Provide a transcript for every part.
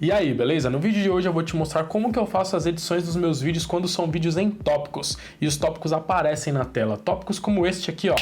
E aí, beleza? No vídeo de hoje eu vou te mostrar como que eu faço as edições dos meus vídeos quando são vídeos em tópicos e os tópicos aparecem na tela. Tópicos como este aqui, ó,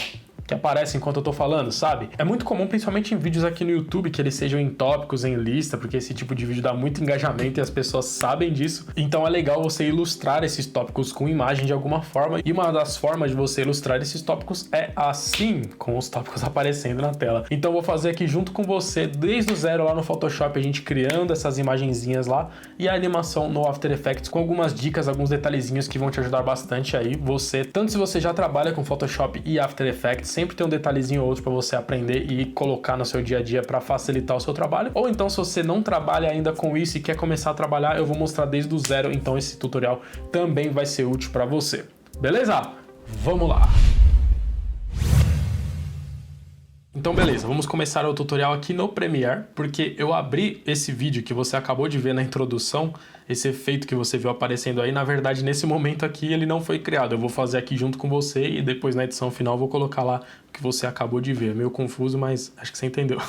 que aparece enquanto eu tô falando, sabe? É muito comum, principalmente em vídeos aqui no YouTube, que eles sejam em tópicos, em lista, porque esse tipo de vídeo dá muito engajamento e as pessoas sabem disso. Então é legal você ilustrar esses tópicos com imagem de alguma forma, e uma das formas de você ilustrar esses tópicos é assim, com os tópicos aparecendo na tela. Então eu vou fazer aqui junto com você, desde o zero lá no Photoshop, a gente criando essas imagenzinhas lá, e a animação no After Effects com algumas dicas, alguns detalhezinhos que vão te ajudar bastante aí. Você, tanto se você já trabalha com Photoshop e After Effects, sempre tem um detalhezinho ou outro para você aprender e colocar no seu dia a dia para facilitar o seu trabalho. Ou então, se você não trabalha ainda com isso e quer começar a trabalhar, eu vou mostrar desde o zero, então esse tutorial também vai ser útil para você. Beleza? Vamos lá! Então beleza, vamos começar o tutorial aqui no Premiere, porque eu abri esse vídeo que você acabou de ver na introdução, esse efeito que você viu aparecendo aí, na verdade nesse momento aqui ele não foi criado, eu vou fazer aqui junto com você e depois na edição final eu vou colocar lá o que você acabou de ver. É meio confuso, mas acho que você entendeu.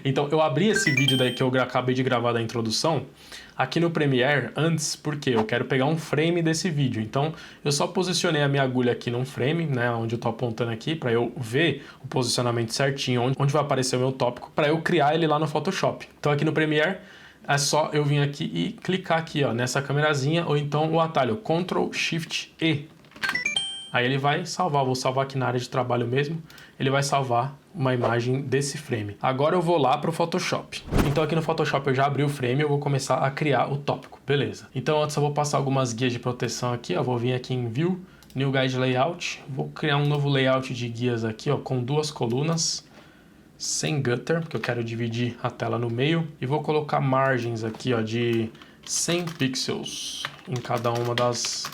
Então eu abri esse vídeo daí que eu acabei de gravar da introdução, aqui no Premiere antes, porque eu quero pegar um frame desse vídeo. Então eu só posicionei a minha agulha aqui num frame, né, onde eu tô apontando aqui, para eu ver o posicionamento certinho, onde vai aparecer o meu tópico, para eu criar ele lá no Photoshop. Então aqui no Premiere é só eu vir aqui e clicar aqui, ó, nessa câmerazinha, ou então o atalho Ctrl Shift E. Aí ele vai salvar, vou salvar aqui na área de trabalho mesmo, ele vai salvar uma imagem desse frame. Agora eu vou lá para o Photoshop. Então aqui no Photoshop eu já abri o frame e eu vou começar a criar o tópico, beleza. Então antes eu vou passar algumas guias de proteção aqui, ó, vou vir aqui em View, New Guide Layout, vou criar um novo layout de guias aqui, ó, com duas colunas, sem gutter, porque eu quero dividir a tela no meio, e vou colocar margens aqui, ó, de 100 pixels em cada uma das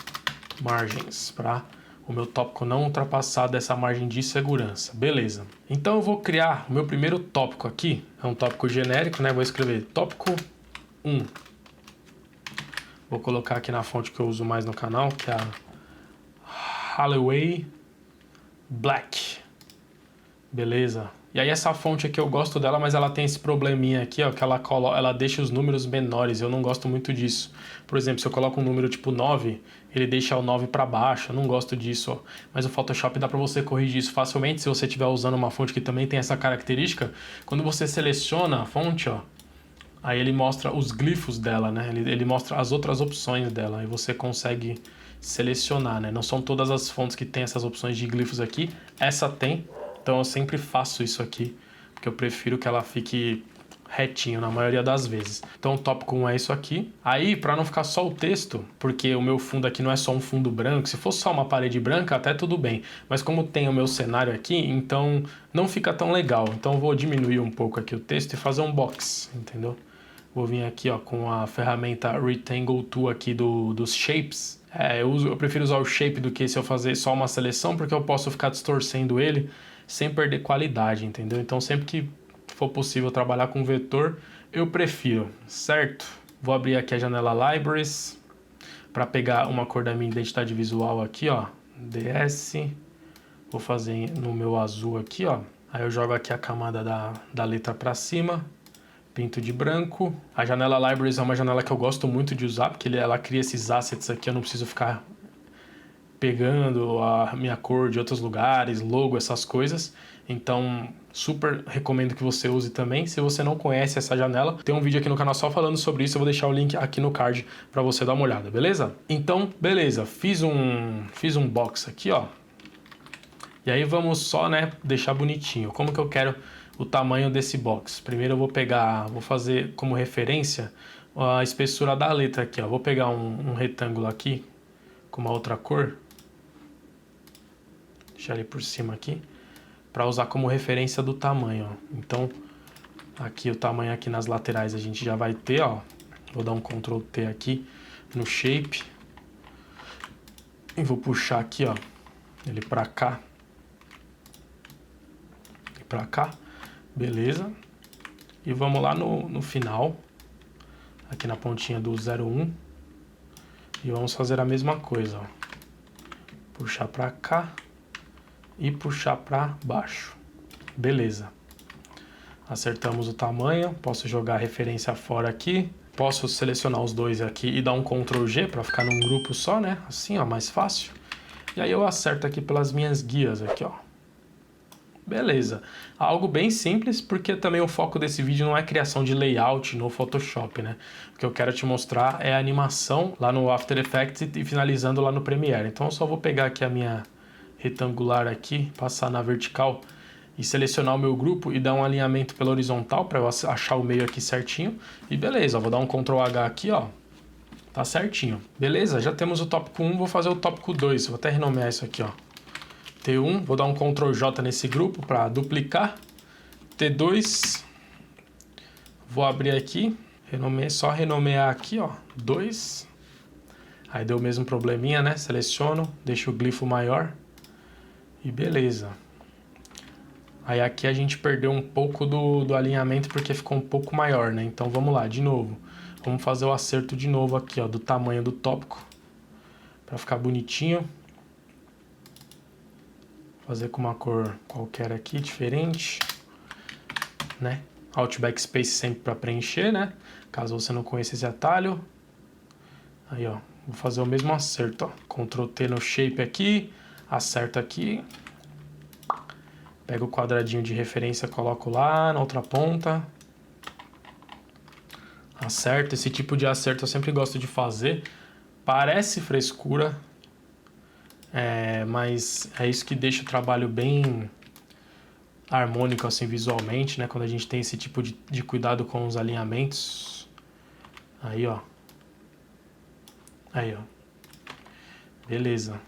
margens, para o meu tópico não ultrapassar dessa margem de segurança. Beleza. Então eu vou criar o meu primeiro tópico aqui. É um tópico genérico, né? Vou escrever tópico 1. Vou colocar aqui na fonte que eu uso mais no canal, que é a Holloway Black. Beleza. E aí essa fonte aqui eu gosto dela, mas ela tem esse probleminha aqui, ó, que ela deixa os números menores. Eu não gosto muito disso. Por exemplo, se eu coloco um número tipo 9, ele deixa o 9 para baixo. Eu não gosto disso, ó. Mas o Photoshop dá para você corrigir isso facilmente se você estiver usando uma fonte que também tem essa característica. Quando você seleciona a fonte, ó, aí ele mostra os glifos dela, né? Ele mostra as outras opções dela. Aí você consegue selecionar, né? Não são todas as fontes que tem essas opções de glifos aqui. Essa tem. Então eu sempre faço isso aqui, porque eu prefiro que ela fique retinho na maioria das vezes. Então o tópico 1 é isso aqui. Aí, para não ficar só o texto, porque o meu fundo aqui não é só um fundo branco, se fosse só uma parede branca até tudo bem, mas como tem o meu cenário aqui, então não fica tão legal. Então eu vou diminuir um pouco aqui o texto e fazer um box, entendeu? Vou vir aqui, ó, com a ferramenta Rectangle Tool aqui dos Shapes. Eu prefiro usar o Shape do que se eu fazer só uma seleção, porque eu posso ficar distorcendo ele sem perder qualidade, entendeu? Então sempre que for possível trabalhar com vetor, eu prefiro, certo? Vou abrir aqui a janela Libraries para pegar uma cor da minha identidade visual aqui, ó, DS. Vou fazer no meu azul aqui, ó. Aí eu jogo aqui a camada da letra para cima, pinto de branco. A janela Libraries é uma janela que eu gosto muito de usar, porque ela cria esses assets aqui, eu não preciso ficar pegando a minha cor de outros lugares, logo, essas coisas. Então, super recomendo que você use também. Se você não conhece essa janela, tem um vídeo aqui no canal só falando sobre isso. Eu vou deixar o link aqui no card para você dar uma olhada, beleza? Então, beleza. Fiz um box aqui, ó. E aí vamos só, né, deixar bonitinho. Como que eu quero o tamanho desse box? Primeiro eu vou fazer como referência a espessura da letra aqui, ó. Vou pegar um retângulo aqui com uma outra cor. Deixar ele por cima aqui, para usar como referência do tamanho, ó. Então, aqui o tamanho aqui nas laterais a gente já vai ter, ó. Vou dar um Ctrl T aqui no Shape. E vou puxar aqui, ó, ele para cá. E para cá. Beleza. E vamos lá no final, aqui na pontinha do 01. E vamos fazer a mesma coisa, ó. Puxar para cá e puxar para baixo. Beleza. Acertamos o tamanho, posso jogar a referência fora aqui, Posso selecionar os dois aqui e dar um Ctrl G para ficar num grupo só, né? Assim, ó, mais fácil. E aí eu acerto aqui pelas minhas guias aqui, ó. Beleza. Algo bem simples, porque também o foco desse vídeo não é criação de layout no Photoshop, né? O que eu quero te mostrar é a animação lá no After Effects e finalizando lá no Premiere. Então eu só vou pegar aqui a minha retangular aqui, passar na vertical e selecionar o meu grupo e dar um alinhamento pela horizontal para eu achar o meio aqui certinho. E beleza, vou dar um Ctrl H aqui, ó. Tá certinho. Beleza, já temos o tópico 1, vou fazer o tópico 2. Vou até renomear isso aqui, ó. T1, vou dar um Ctrl J nesse grupo para duplicar. T2, vou abrir aqui, só renomear aqui, ó, 2. Aí deu o mesmo probleminha, né? Seleciono, deixo o glifo maior e beleza. Aí aqui a gente perdeu um pouco do alinhamento porque ficou um pouco maior, né? Então vamos lá, de novo. Vamos fazer o acerto de novo aqui, ó, do tamanho do tópico para ficar bonitinho. Fazer com uma cor qualquer aqui, diferente, né? Alt Backspace sempre para preencher, né? Caso você não conheça esse atalho. Aí, ó, vou fazer o mesmo acerto, ó. Ctrl T no shape aqui, acerto aqui. Pego o quadradinho de referência, coloco lá na outra ponta. Acerto. Esse tipo de acerto eu sempre gosto de fazer. Parece frescura, mas é isso que deixa o trabalho bem harmônico assim visualmente, né? Quando a gente tem esse tipo de cuidado com os alinhamentos. Aí, ó. Aí, ó. Beleza.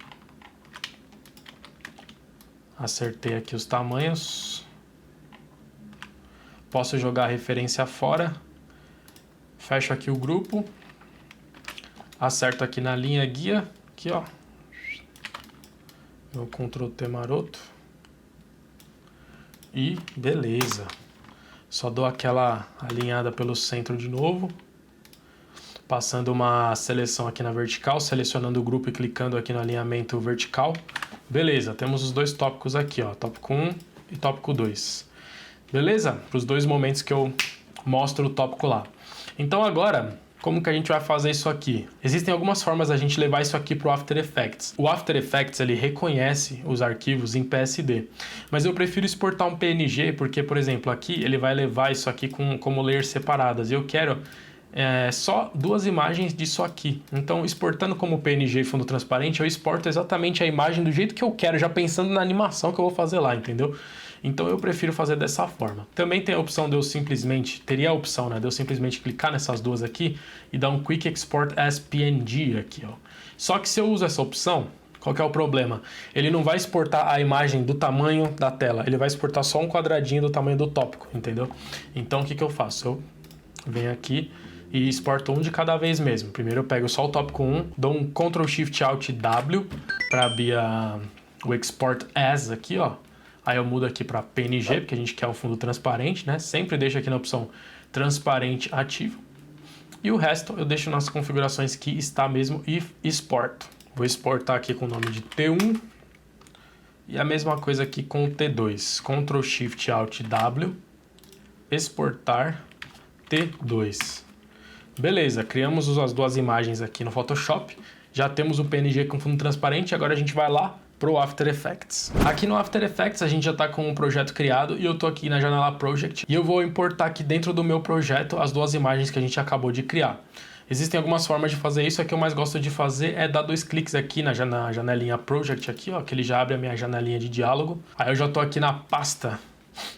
Acertei aqui os tamanhos. Posso jogar a referência fora. Fecho aqui o grupo. Acerto aqui na linha guia. Aqui, ó. Meu Ctrl T maroto. E beleza. Só dou aquela alinhada pelo centro de novo. Passando uma seleção aqui na vertical. Selecionando o grupo e clicando aqui no alinhamento vertical. Beleza, temos os dois tópicos aqui, ó, tópico 1 e tópico 2. Beleza? Para os dois momentos que eu mostro o tópico lá. Então agora, como que a gente vai fazer isso aqui? Existem algumas formas da gente levar isso aqui para o After Effects. O After Effects, ele reconhece os arquivos em PSD, mas eu prefiro exportar um PNG porque, por exemplo, aqui ele vai levar isso aqui como layers separadas. E eu quero só duas imagens disso aqui. Então, exportando como PNG fundo transparente, eu exporto exatamente a imagem do jeito que eu quero, já pensando na animação que eu vou fazer lá, entendeu? Então, eu prefiro fazer dessa forma. Também tem a opção de eu simplesmente, teria a opção, né, de eu simplesmente clicar nessas duas aqui e dar um Quick Export as PNG aqui, ó. Só que se eu uso essa opção, qual que é o problema? Ele não vai exportar a imagem do tamanho da tela, ele vai exportar só um quadradinho do tamanho do tópico, entendeu? Então, o que que eu faço? Eu venho aqui e exporto um de cada vez mesmo. Primeiro eu pego só o tópico 1, dou um Ctrl Shift Alt W para abrir o Export As aqui, ó. Aí eu mudo aqui para PNG, porque a gente quer o fundo transparente, né? Sempre deixo aqui na opção transparente ativo. E o resto eu deixo nas configurações que está mesmo e exporto. Vou exportar aqui com o nome de T1. E a mesma coisa aqui com o T2. Ctrl Shift Alt W, exportar T2. Beleza, criamos as duas imagens aqui no Photoshop. Já temos o PNG com fundo transparente, agora a gente vai lá pro After Effects. Aqui no After Effects a gente já está com um projeto criado e eu tô aqui na janela Project e eu vou importar aqui dentro do meu projeto as duas imagens que a gente acabou de criar. Existem algumas formas de fazer isso, a que eu mais gosto de fazer é dar 2 cliques aqui na janelinha Project aqui, ó, que ele já abre a minha janelinha de diálogo. Aí eu já tô aqui na pasta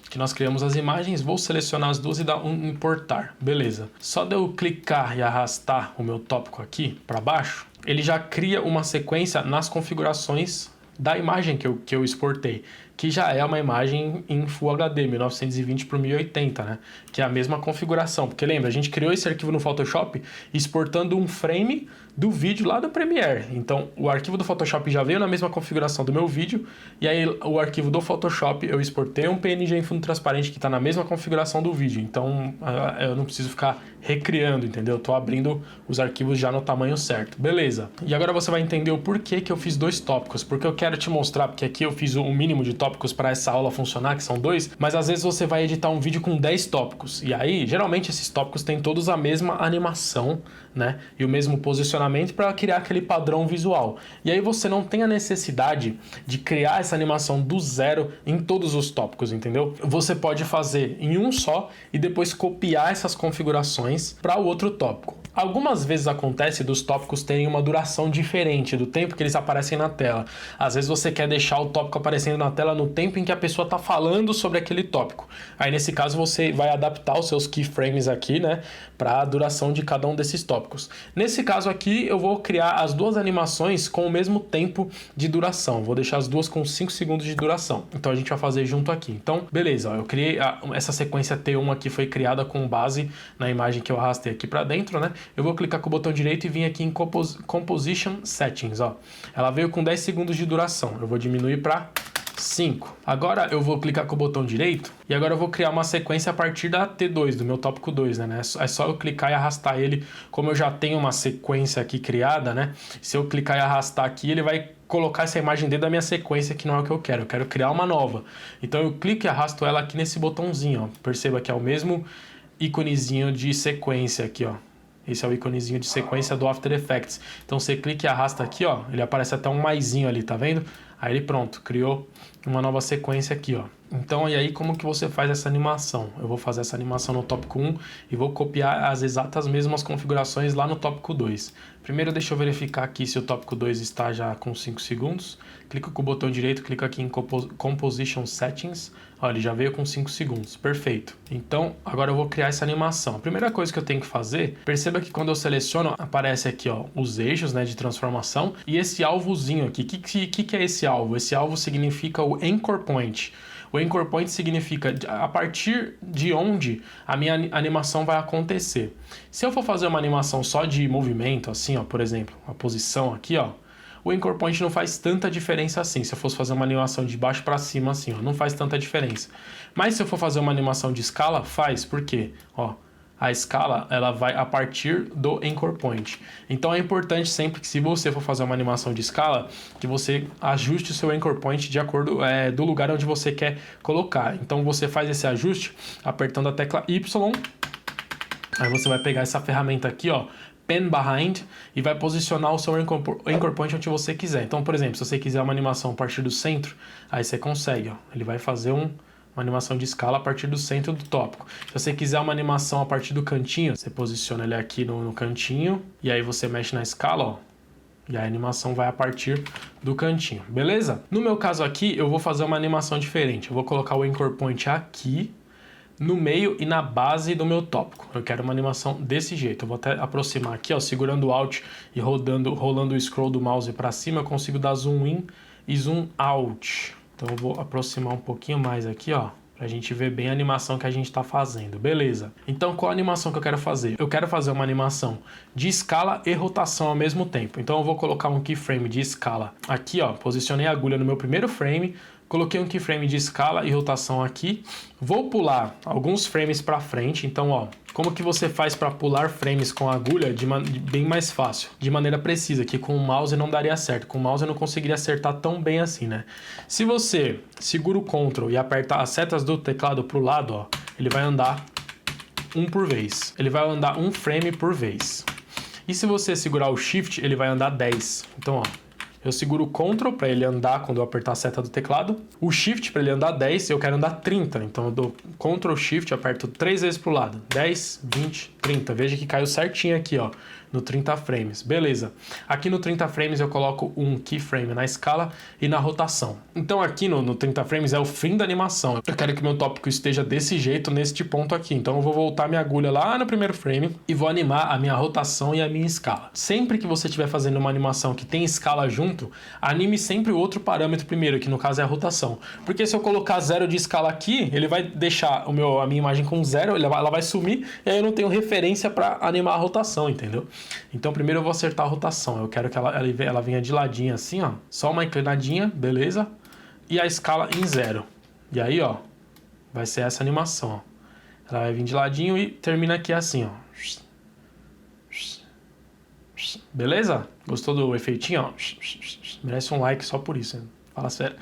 que nós criamos as imagens, vou selecionar as duas e dar um importar, beleza. Só de eu clicar e arrastar o meu tópico aqui para baixo, ele já cria uma sequência nas configurações da imagem que eu exportei, que já é uma imagem em Full HD, 1920 por 1080, né? Que é a mesma configuração, porque lembra, a gente criou esse arquivo no Photoshop exportando um frame do vídeo lá do Premiere. Então, o arquivo do Photoshop já veio na mesma configuração do meu vídeo, e aí o arquivo do Photoshop eu exportei um PNG em fundo transparente que está na mesma configuração do vídeo. Então, eu não preciso ficar recriando, entendeu? Eu tô abrindo os arquivos já no tamanho certo. Beleza. E agora você vai entender o porquê que eu fiz 2 tópicos, porque eu quero te mostrar, porque aqui eu fiz um mínimo de tópicos tópicos para essa aula funcionar, que são 2, mas às vezes você vai editar um vídeo com 10 tópicos. E aí, geralmente esses tópicos têm todos a mesma animação, né? E o mesmo posicionamento para criar aquele padrão visual. E aí você não tem a necessidade de criar essa animação do zero em todos os tópicos, entendeu? Você pode fazer em um só e depois copiar essas configurações para o outro tópico. Algumas vezes acontece dos tópicos terem uma duração diferente do tempo que eles aparecem na tela. Às vezes você quer deixar o tópico aparecendo na tela no tempo em que a pessoa está falando sobre aquele tópico. Aí nesse caso você vai adaptar os seus keyframes aqui, né, para a duração de cada um desses tópicos. Nesse caso aqui eu vou criar as duas animações com o mesmo tempo de duração. Vou deixar as duas com 5 segundos de duração. Então a gente vai fazer junto aqui. Então, beleza, ó, eu criei essa sequência T1 aqui, foi criada com base na imagem que eu arrastei aqui para dentro, né? Eu vou clicar com o botão direito e vir aqui em Composition Settings, ó. Ela veio com 10 segundos de duração. Eu vou diminuir para 5. Agora eu vou clicar com o botão direito e agora eu vou criar uma sequência a partir da T2, do meu tópico 2, né? É só eu clicar e arrastar ele, como eu já tenho uma sequência aqui criada, né? Se eu clicar e arrastar aqui, ele vai colocar essa imagem dentro da minha sequência, que não é o que eu quero criar uma nova. Então eu clico e arrasto ela aqui nesse botãozinho, ó. Perceba que é o mesmo íconezinho de sequência aqui, ó. Esse é o íconezinho de sequência do After Effects. Então você clica e arrasta aqui, ó, ele aparece até um maisinho ali, tá vendo? Aí ele pronto, criou uma nova sequência aqui, ó. Então, e aí como que você faz essa animação? Eu vou fazer essa animação no tópico 1 e vou copiar as exatas mesmas configurações lá no tópico 2. Primeiro deixa eu verificar aqui se o tópico 2 está já com 5 segundos. Clico com o botão direito, clico aqui em Composition Settings. Ó, ele já veio com 5 segundos, perfeito. Então, agora eu vou criar essa animação. A primeira coisa que eu tenho que fazer, perceba que quando eu seleciono, aparece aqui, ó, os eixos, né, de transformação e esse alvozinho aqui. O que é esse alvo? Esse alvo significa o Anchor Point. O Anchor Point significa a partir de onde a minha animação vai acontecer. Se eu for fazer uma animação só de movimento, assim, ó, por exemplo, a posição aqui, ó, o Anchor Point não faz tanta diferença assim. Se eu fosse fazer uma animação de baixo para cima, assim, ó, não faz tanta diferença. Mas se eu for fazer uma animação de escala, faz. Por quê? Ó, a escala ela vai a partir do Anchor Point. Então é importante sempre que se você for fazer uma animação de escala, que você ajuste o seu Anchor Point de acordo do lugar onde você quer colocar. Então você faz esse ajuste apertando a tecla Y. Aí você vai pegar essa ferramenta aqui, ó, Pen Behind, e vai posicionar o seu Anchor Point onde você quiser. Então, por exemplo, se você quiser uma animação a partir do centro, aí você consegue, ó. Ele vai fazer uma animação de escala a partir do centro do tópico. Se você quiser uma animação a partir do cantinho, você posiciona ele aqui no cantinho, e aí você mexe na escala, ó, e a animação vai a partir do cantinho, beleza? No meu caso aqui, eu vou fazer uma animação diferente. Eu vou colocar o Anchor Point aqui, no meio e na base do meu tópico. Eu quero uma animação desse jeito. Eu vou até aproximar aqui, ó, segurando o Alt e rolando o scroll do mouse para cima, eu consigo dar zoom in e zoom out. Então eu vou aproximar um pouquinho mais aqui, ó, pra gente ver bem a animação que a gente tá fazendo, beleza? Então qual a animação que eu quero fazer? Eu quero fazer uma animação de escala e rotação ao mesmo tempo. Então eu vou colocar um keyframe de escala aqui, ó, posicionei a agulha no meu primeiro frame, coloquei um keyframe de escala e rotação aqui. Vou pular alguns frames para frente. Então, ó, como que você faz para pular frames com a agulha bem mais fácil, de maneira precisa, que com o mouse não daria certo. Com o mouse eu não conseguiria acertar tão bem assim, né? Se você segura o Ctrl e apertar as setas do teclado pro lado, ó, ele vai andar um por vez. Ele vai andar um frame por vez. E se você segurar o Shift, ele vai andar 10. Então, ó, eu seguro o Ctrl para ele andar quando eu apertar a seta do teclado. O Shift para ele andar 10, eu quero andar 30. Então eu dou Ctrl Shift, aperto 3 vezes pro lado. 10, 20, 30. Veja que caiu certinho aqui, ó, no 30 frames. Beleza. Aqui no 30 frames eu coloco um keyframe na escala e na rotação. Então aqui no 30 frames é o fim da animação. Eu quero que meu tópico esteja desse jeito, neste ponto aqui. Então eu vou voltar minha agulha lá no primeiro frame e vou animar a minha rotação e a minha escala. Sempre que você estiver fazendo uma animação que tem escala junto, anime sempre o outro parâmetro primeiro, que no caso é a rotação. Porque se eu colocar 0 de escala aqui, ele vai deixar a minha imagem com 0, ela vai sumir, e aí eu não tenho referência para animar a rotação, entendeu? Então primeiro eu vou acertar a rotação. Eu quero que ela venha de ladinho assim, ó. Só uma inclinadinha, beleza? E a escala em 0. E aí, ó, vai ser essa animação, ó. Ela vai vir de ladinho e termina aqui assim, ó. Beleza? Gostou do efeitinho, ó? Merece um like só por isso, hein? Fala sério.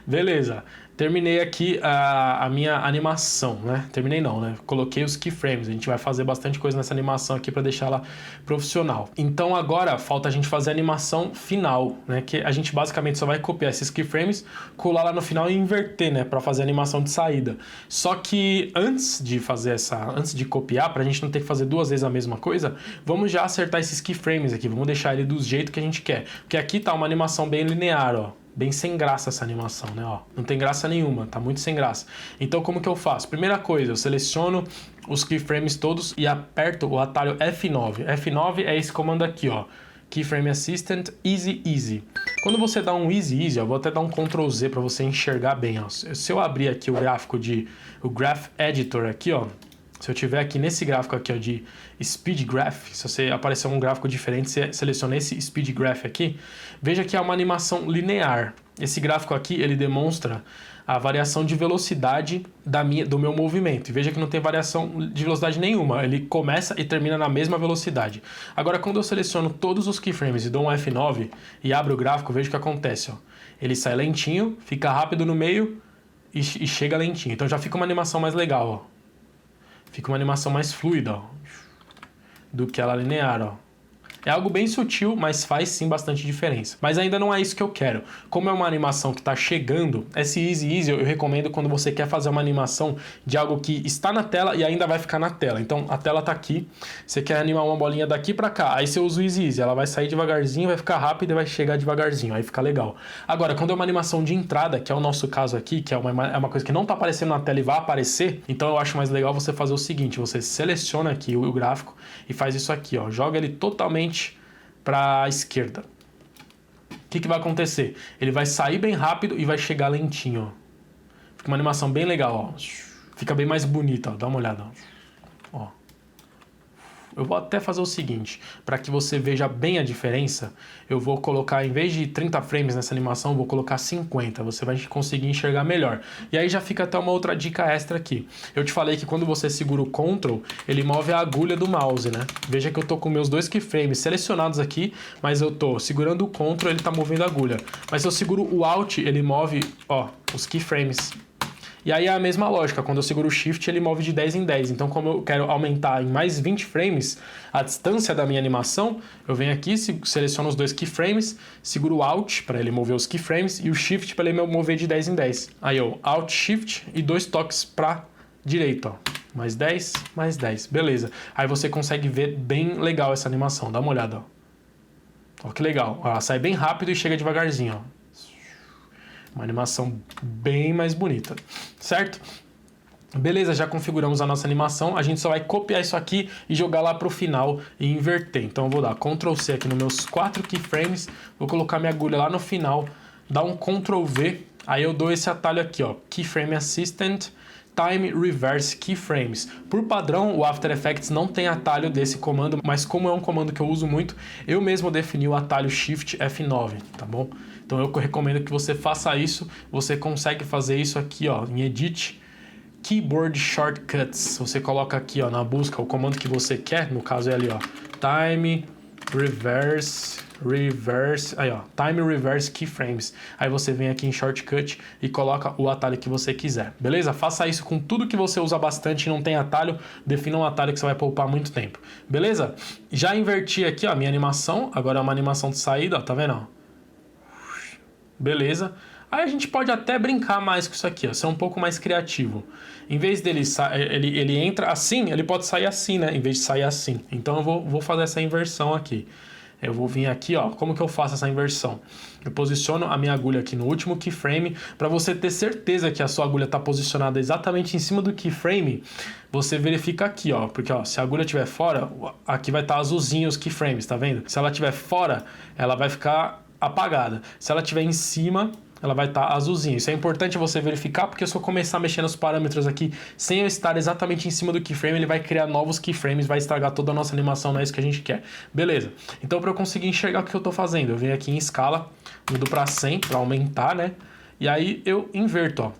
Beleza. Terminei aqui a minha animação, né? Terminei não, né? Coloquei os keyframes. A gente vai fazer bastante coisa nessa animação aqui para deixar ela profissional. Então agora falta a gente fazer a animação final, né? Que a gente basicamente só vai copiar esses keyframes, colar lá no final e inverter, né? Para fazer a animação de saída. Só que antes de copiar, para a gente não ter que fazer duas vezes a mesma coisa, vamos já acertar esses keyframes aqui. Vamos deixar ele do jeito que a gente quer. Porque aqui tá uma animação bem linear, ó. Bem sem graça essa animação, né? Ó, não tem graça nenhuma, tá muito sem graça. Então como que eu faço? Primeira coisa, eu seleciono os keyframes todos e aperto o atalho F9. F9 é esse comando aqui, ó. Keyframe Assistant Easy Easy. Quando você dá um Easy Easy, eu vou até dar um Ctrl Z para você enxergar bem, ó. Se eu abrir aqui o gráfico o Graph Editor aqui, ó. Se eu tiver aqui nesse gráfico aqui, ó, de Speed Graph, se você aparecer um gráfico diferente, você seleciona esse Speed Graph aqui, veja que é uma animação linear. Esse gráfico aqui, ele demonstra a variação de velocidade do meu movimento. E veja que não tem variação de velocidade nenhuma, ele começa e termina na mesma velocidade. Agora, quando eu seleciono todos os keyframes e dou um F9 e abro o gráfico, veja o que acontece, ó. Ele sai lentinho, fica rápido no meio e chega lentinho. Então já fica uma animação mais legal, ó. Fica uma animação mais fluida, ó, do que ela linear, ó. É algo bem sutil, mas faz sim bastante diferença. Mas ainda não é isso que eu quero. Como é uma animação que está chegando, esse Easy Easy eu recomendo quando você quer fazer uma animação de algo que está na tela e ainda vai ficar na tela. Então a tela está aqui, você quer animar uma bolinha daqui para cá, aí você usa o Easy Easy, ela vai sair devagarzinho, vai ficar rápida e vai chegar devagarzinho, aí fica legal. Agora, quando é uma animação de entrada, que é o nosso caso aqui, que é uma coisa que não está aparecendo na tela e vai aparecer, então eu acho mais legal você fazer o seguinte, você seleciona aqui o gráfico e faz isso aqui, ó, joga ele totalmente para a esquerda. O que vai acontecer? Ele vai sair bem rápido e vai chegar lentinho. Ó. Fica uma animação bem legal. Ó. Fica bem mais bonita. Ó. Dá uma olhada. Ó. Eu vou até fazer o seguinte, para que você veja bem a diferença, eu vou colocar, em vez de 30 frames nessa animação, eu vou colocar 50, você vai conseguir enxergar melhor. E aí já fica até uma outra dica extra aqui. Eu te falei que quando você segura o Ctrl, ele move a agulha do mouse, né? Veja que eu tô com meus dois keyframes selecionados aqui, mas eu tô segurando o Ctrl, ele tá movendo a agulha. Mas se eu seguro o Alt, ele move, ó, os keyframes. E aí é a mesma lógica, quando eu seguro o Shift ele move de 10 em 10, então como eu quero aumentar em mais 20 frames a distância da minha animação, eu venho aqui, seleciono os dois keyframes, seguro o Alt para ele mover os keyframes e o Shift para ele mover de 10 em 10. Aí eu Alt, Shift e 2 toques para direita, ó. Mais 10, mais 10, beleza. Aí você consegue ver bem legal essa animação, dá uma olhada, ó. Ó que legal, ela sai bem rápido e chega devagarzinho, ó. Uma animação bem mais bonita, certo? Beleza, já configuramos a nossa animação. A gente só vai copiar isso aqui e jogar lá para o final e inverter. Então eu vou dar Ctrl C aqui nos meus 4 keyframes. Vou colocar minha agulha lá no final. Dar um Ctrl V. Aí eu dou esse atalho aqui, ó. Keyframe Assistant. Time Reverse Keyframes. Por padrão, o After Effects não tem atalho desse comando, mas como é um comando que eu uso muito, eu mesmo defini o atalho Shift F9, tá bom? Então eu recomendo que você faça isso. Você consegue fazer isso aqui, ó, em Edit, Keyboard Shortcuts. Você coloca aqui, ó, na busca o comando que você quer, no caso é ali, ó, Time Reverse, aí ó, Time Reverse Keyframes. Aí você vem aqui em Shortcut e coloca o atalho que você quiser, beleza? Faça isso com tudo que você usa bastante e não tem atalho, defina um atalho que você vai poupar muito tempo, beleza? Já inverti aqui, ó, a minha animação, agora é uma animação de saída, ó, tá vendo, ó? Beleza? Aí a gente pode até brincar mais com isso aqui, ó, ser um pouco mais criativo. Em vez dele ele entra assim, ele pode sair assim, né? Em vez de sair assim. Então eu vou fazer essa inversão aqui. Eu vou vir aqui, ó, como que eu faço essa inversão? Eu posiciono a minha agulha aqui no último keyframe, para você ter certeza que a sua agulha está posicionada exatamente em cima do keyframe, você verifica aqui, ó, porque ó, se a agulha estiver fora, aqui vai estar azulzinho os keyframes, tá vendo? Se ela estiver fora, ela vai ficar apagada. Se ela estiver em cima, ela vai estar azulzinha. Isso é importante você verificar, porque se eu começar a mexer nos parâmetros aqui sem eu estar exatamente em cima do keyframe, ele vai criar novos keyframes, vai estragar toda a nossa animação, não é isso que a gente quer. Beleza. Então, para eu conseguir enxergar o que eu estou fazendo, eu venho aqui em escala, mudo para 100 para aumentar, né? E aí eu inverto, ó.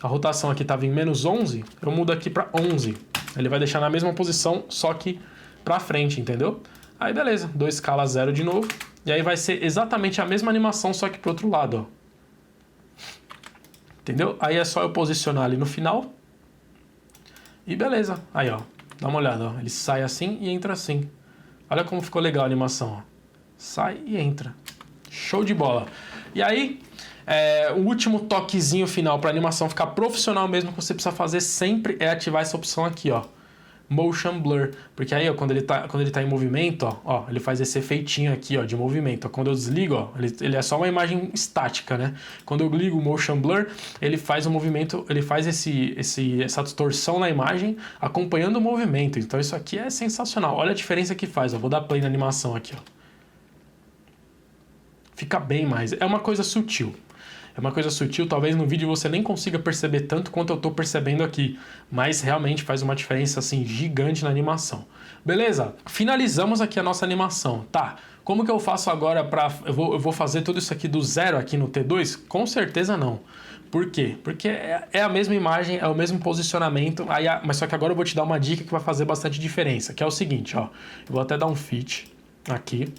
A rotação aqui estava em menos 11, eu mudo aqui para 11. Ele vai deixar na mesma posição, só que para frente, entendeu? Aí beleza, dou escala 0 de novo. E aí vai ser exatamente a mesma animação, só que pro outro lado, ó. entendeu? Aí é só eu posicionar ali no final e beleza. Aí, ó, dá uma olhada, ó. Ele sai assim e entra assim. Olha como ficou legal a animação, ó. Sai e entra. Show de bola. E aí, o último toquezinho final para a animação ficar profissional mesmo que você precisa fazer sempre é ativar essa opção aqui, ó. Motion Blur, porque aí, ó, quando ele tá em movimento, ó, ele faz esse efeitinho aqui, ó, de movimento. Ó, quando eu desligo, ó, ele é só uma imagem estática, né? Quando eu ligo o Motion Blur, ele faz o movimento, ele faz essa distorção na imagem acompanhando o movimento. Então isso aqui é sensacional. Olha a diferença que faz, ó. Vou dar play na animação aqui, ó. Fica bem mais. É uma coisa sutil. É uma coisa sutil, talvez no vídeo você nem consiga perceber tanto quanto eu tô percebendo aqui, mas realmente faz uma diferença assim gigante na animação. Beleza? Finalizamos aqui a nossa animação. Tá, como que eu faço agora eu vou fazer tudo isso aqui do zero aqui no T2? Com certeza não. Por quê? Porque é a mesma imagem, é o mesmo posicionamento, mas só que agora eu vou te dar uma dica que vai fazer bastante diferença, que é o seguinte, ó. Eu vou até dar um fit aqui.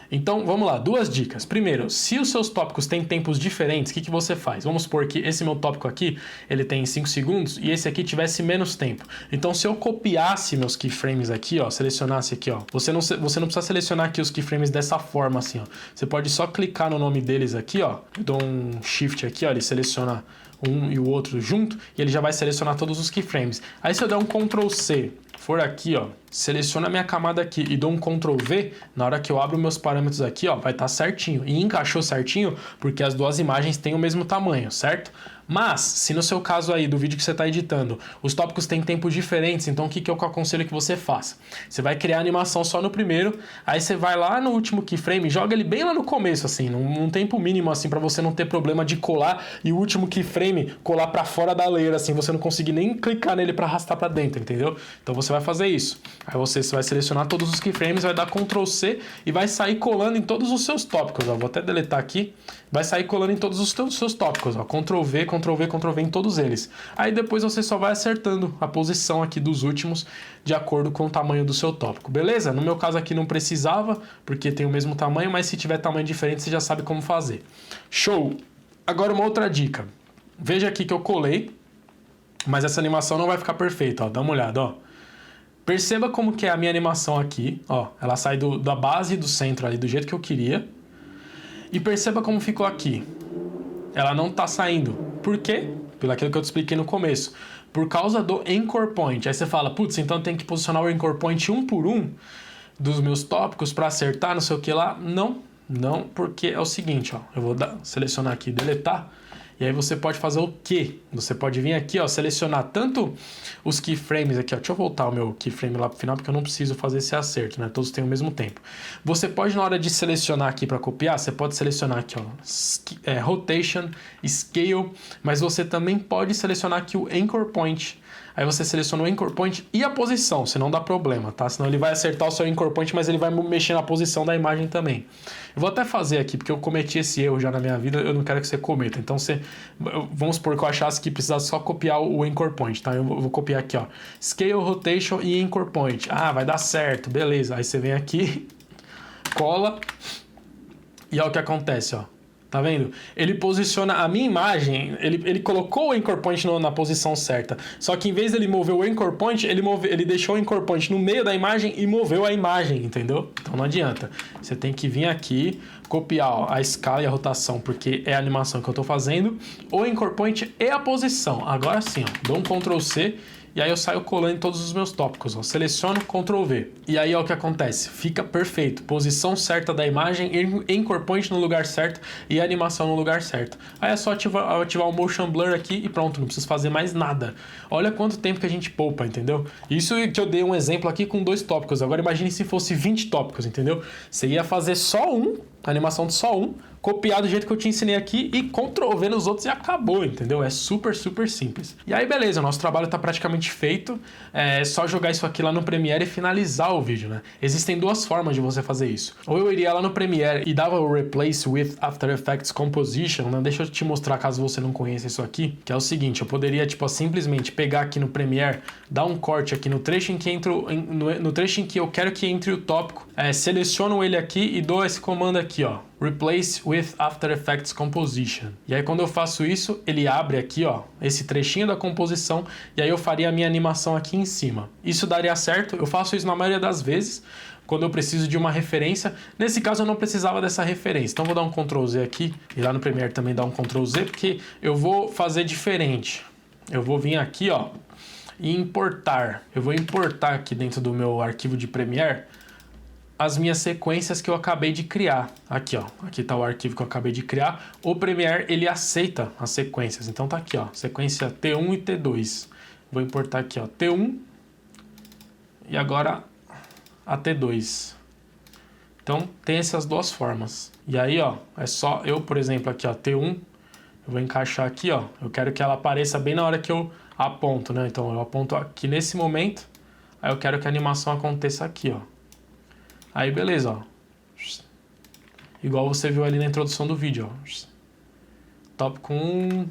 Então, vamos lá, duas dicas. Primeiro, se os seus tópicos têm tempos diferentes, o que você faz? Vamos supor que esse meu tópico aqui, ele tem 5 segundos e esse aqui tivesse menos tempo. Então, se eu copiasse meus keyframes aqui, ó, selecionasse aqui, ó, você não precisa selecionar aqui os keyframes dessa forma, assim, ó. Você pode só clicar no nome deles aqui, ó, eu dou um shift aqui, ó, ele seleciona um e o outro junto e ele já vai selecionar todos os keyframes. Aí, se eu der um Ctrl C, for aqui, ó, seleciona a minha camada aqui e dou um Ctrl V, na hora que eu abro meus parâmetros aqui, ó, vai estar certinho. E encaixou certinho porque as duas imagens têm o mesmo tamanho, certo? Mas, se no seu caso aí, do vídeo que você está editando, os tópicos têm tempos diferentes, então o que eu aconselho que você faça? Você vai criar a animação só no primeiro, aí você vai lá no último keyframe, joga ele bem lá no começo, assim, num tempo mínimo, assim, para você não ter problema de colar e o último keyframe colar para fora da layer, assim, você não conseguir nem clicar nele para arrastar para dentro, entendeu? Então você vai fazer isso. Aí você vai selecionar todos os keyframes, vai dar Ctrl C e vai sair colando em todos os seus tópicos, ó. Vou até deletar aqui. Vai sair colando em todos os seus tópicos, ó. Ctrl V, Ctrl V, Ctrl V em todos eles. Aí depois você só vai acertando a posição aqui dos últimos de acordo com o tamanho do seu tópico, beleza? No meu caso aqui não precisava, porque tem o mesmo tamanho, mas se tiver tamanho diferente você já sabe como fazer. Show! Agora uma outra dica. Veja aqui que eu colei, mas essa animação não vai ficar perfeita, ó. Dá uma olhada, ó. Perceba como que é a minha animação aqui, ó. Ela sai da base do centro ali do jeito que eu queria. E perceba como ficou aqui. Ela não está saindo. Por quê? Pelo aquilo que eu te expliquei no começo. Por causa do Anchor Point. Aí você fala, putz, então tem que posicionar o Anchor Point um por um dos meus tópicos para acertar, não sei o que lá. Não, porque é o seguinte, ó. Eu vou selecionar aqui, deletar. E aí você pode fazer o quê? Você pode vir aqui, ó, selecionar tanto os keyframes aqui, ó. Deixa eu voltar o meu keyframe lá pro final, porque eu não preciso fazer esse acerto, né? Todos têm o mesmo tempo. Você pode, na hora de selecionar aqui para copiar, você pode selecionar aqui, ó, Rotation, Scale, mas você também pode selecionar aqui o Anchor Point. Aí você seleciona o Anchor Point e a posição, se não dá problema, tá? Senão ele vai acertar o seu Anchor Point, mas ele vai mexer na posição da imagem também. Eu vou até fazer aqui, porque eu cometi esse erro já na minha vida, eu não quero que você cometa. Então, vamos supor que eu achasse que precisasse só copiar o Anchor Point, tá? Eu vou copiar aqui, ó. Scale, Rotation e Anchor Point. Ah, vai dar certo, beleza. Aí você vem aqui, cola, e olha o que acontece, ó. Tá vendo? Ele posiciona a minha imagem, ele colocou o Anchor Point na posição certa. Só que em vez dele mover o Anchor Point, ele deixou o Anchor Point no meio da imagem e moveu a imagem, entendeu? Então não adianta. Você tem que vir aqui, copiar, ó, a escala e a rotação, porque é a animação que eu tô fazendo, o Anchor Point e a posição. Agora sim, ó, dou um Ctrl C e aí eu saio colando em todos os meus tópicos, ó. Seleciono, Ctrl V. E aí ó, o que acontece? Fica perfeito. Posição certa da imagem, Anchor Point no lugar certo e a animação no lugar certo. Aí é só ativar o Motion Blur aqui e pronto, não preciso fazer mais nada. Olha quanto tempo que a gente poupa, entendeu? Isso que eu dei um exemplo aqui com 2 tópicos. Agora imagine se fosse 20 tópicos, entendeu? Você ia fazer só a animação de só um, copiar do jeito que eu te ensinei aqui e Ctrl V nos outros e acabou, entendeu? É super, super simples. E aí, beleza, o nosso trabalho está praticamente feito. É só jogar isso aqui lá no Premiere e finalizar o vídeo, né? Existem 2 formas de você fazer isso. Ou eu iria lá no Premiere e dava o Replace with After Effects Composition, né? Deixa eu te mostrar caso você não conheça isso aqui, que é o seguinte, eu poderia, tipo, simplesmente pegar aqui no Premiere, dar um corte aqui no trecho em que no trecho em que eu quero que entre o tópico, seleciono ele aqui e dou esse comando aqui, ó. Replace with After Effects Composition. E aí quando eu faço isso, ele abre aqui, ó, esse trechinho da composição, e aí eu faria a minha animação aqui em cima. Isso daria certo? Eu faço isso na maioria das vezes, quando eu preciso de uma referência. Nesse caso eu não precisava dessa referência, então vou dar um Ctrl Z aqui, e lá no Premiere também dar um Ctrl Z, porque eu vou fazer diferente. Eu vou vir aqui, ó, e importar. Eu vou importar aqui dentro do meu arquivo de Premiere as minhas sequências que eu acabei de criar. Aqui, ó. Aqui tá o arquivo que eu acabei de criar. O Premiere, ele aceita as sequências. Então tá aqui, ó. Sequência T1 e T2. Vou importar aqui, ó. T1 e agora a T2. Então tem essas duas formas. E aí, ó, é só eu, por exemplo, aqui, ó, T1. Eu vou encaixar aqui, ó. Eu quero que ela apareça bem na hora que eu aponto, né? Então eu aponto aqui nesse momento. Aí eu quero que a animação aconteça aqui, ó. Aí beleza, ó. Igual você viu ali na introdução do vídeo, ó. Tópico 1.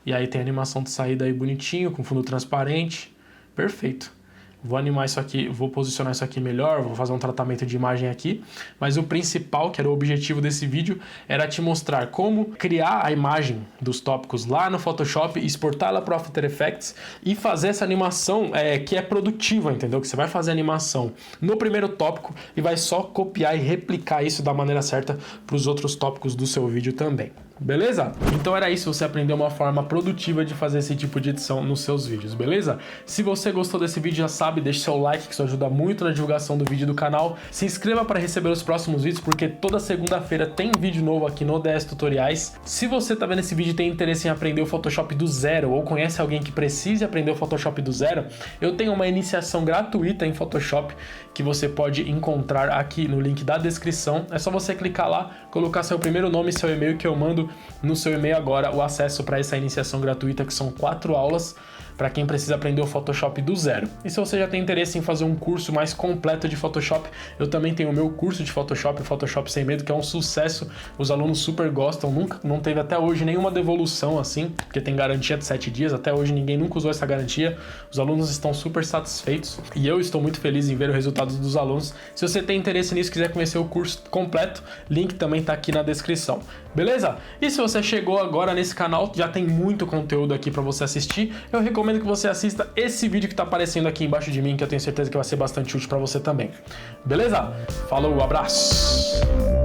E aí tem a animação de saída aí bonitinho, com fundo transparente. Perfeito. Vou animar isso aqui, vou posicionar isso aqui melhor, vou fazer um tratamento de imagem aqui. Mas o principal, que era o objetivo desse vídeo, era te mostrar como criar a imagem dos tópicos lá no Photoshop, exportar ela para o After Effects e fazer essa animação que é produtiva, entendeu? Que você vai fazer a animação no primeiro tópico e vai só copiar e replicar isso da maneira certa para os outros tópicos do seu vídeo também. Beleza? Então era isso, você aprendeu uma forma produtiva de fazer esse tipo de edição nos seus vídeos, beleza? Se você gostou desse vídeo, já sabe, deixe seu like, que isso ajuda muito na divulgação do vídeo do canal. Se inscreva para receber os próximos vídeos, porque toda segunda-feira tem vídeo novo aqui no DS Tutoriais. Se você tá vendo esse vídeo e tem interesse em aprender o Photoshop do zero, ou conhece alguém que precise aprender o Photoshop do zero, eu tenho uma iniciação gratuita em Photoshop que você pode encontrar aqui no link da descrição. É só você clicar lá, colocar seu primeiro nome e seu e-mail, que eu mando no seu e-mail agora o acesso para essa iniciação gratuita, que são 4 aulas para quem precisa aprender o Photoshop do zero. E se você já tem interesse em fazer um curso mais completo de Photoshop, eu também tenho o meu curso de Photoshop, Photoshop Sem Medo, que é um sucesso, os alunos super gostam, não teve até hoje nenhuma devolução assim, porque tem garantia de 7 dias, até hoje ninguém nunca usou essa garantia, os alunos estão super satisfeitos e eu estou muito feliz em ver os resultados dos alunos. Se você tem interesse nisso, quiser conhecer o curso completo, link também tá aqui na descrição, beleza? E se você chegou agora nesse canal, já tem muito conteúdo aqui para você assistir, eu recomendo que você assista esse vídeo que tá aparecendo aqui embaixo de mim, que eu tenho certeza que vai ser bastante útil para você também. Beleza? Falou, abraço!